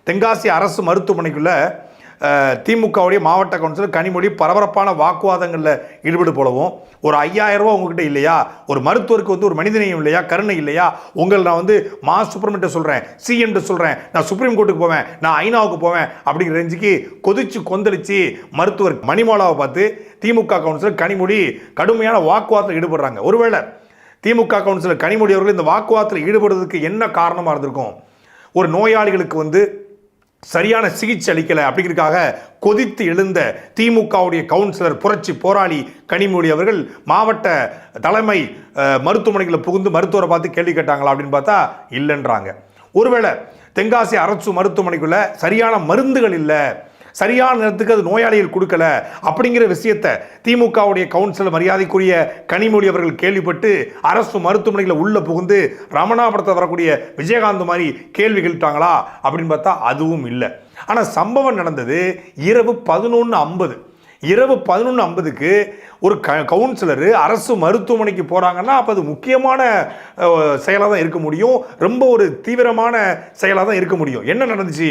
தென்காசி அரசு மருத்துவமனைக்குள்ள திமுகவுடைய மாவட்ட கவுன்சிலர் கனிமொழி பரபரப்பான வாக்குவாதங்களில் ஈடுபடு போலவும், ஒரு 5000 ரூபா உங்ககிட்ட இல்லையா, ஒரு மருத்துவருக்கு ஒரு மனிதனையும் இல்லையா, கருணை இல்லையா, உங்கள் நான் மா சுப்ரமணியத்தை சொல்கிறேன், சி என்று சொல்கிறேன், நான் சுப்ரீம் கோர்ட்டுக்கு போவேன், நான் ஐநாவுக்கு போவேன் அப்படிங்கிற ரேஞ்சுக்கு கொதிச்சு கொந்தளிச்சு மருத்துவர் மணிமாலாவை பார்த்து திமுக கவுன்சிலர் கனிமொழி கடுமையான வாக்குவாதத்தில் ஈடுபடுறாங்க. ஒருவேளை திமுக கவுன்சிலர் கனிமொழி அவர்கள் இந்த வாக்குவாதத்தில் ஈடுபடுவதற்கு என்ன காரணமாக இருந்திருக்கும்? ஒரு நோயாளிகளுக்கு சரியான சிகிச்சை அளிக்கலை அப்படிங்கிறதுக்காக கொதித்து எழுந்த திமுகவுடைய கவுன்சிலர் புரட்சி போராளி கனிமொழி அவர்கள் மாவட்ட தலைமை மருத்துவமனைகளில் புகுந்து மருத்துவரை பார்த்து கேள்வி கேட்டாங்களா அப்படின்னு பார்த்தா இல்லைன்றாங்க. ஒருவேளை தென்காசி அரசு மருத்துவமனைக்குள்ள சரியான மருந்துகள் இல்லை, சரியான நேரத்துக்கு அது நோயாளிகள் கொடுக்கல அப்படிங்கிற விஷயத்தை திமுகவுடைய கவுன்சிலர் மரியாதைக்குரிய கனிமொழி அவர்கள் கேள்விப்பட்டு அரசு மருத்துவமனைகளை உள்ள புகுந்து ரமணாபுரத்தில் வரக்கூடிய விஜயகாந்த் மாதிரி கேள்வி கேட்டாங்களா அப்படின்னு பார்த்தா அதுவும் இல்லை. ஆனால் சம்பவம் நடந்தது இரவு 11:50. இரவு 11:50க்கு ஒரு கவுன்சிலர் அரசு மருத்துவமனைக்கு போகிறாங்கன்னா அப்போ அது முக்கியமான செயலாக தான் இருக்க முடியும், ரொம்ப ஒரு தீவிரமான செயலாக தான் இருக்க முடியும். என்ன நடந்துச்சு?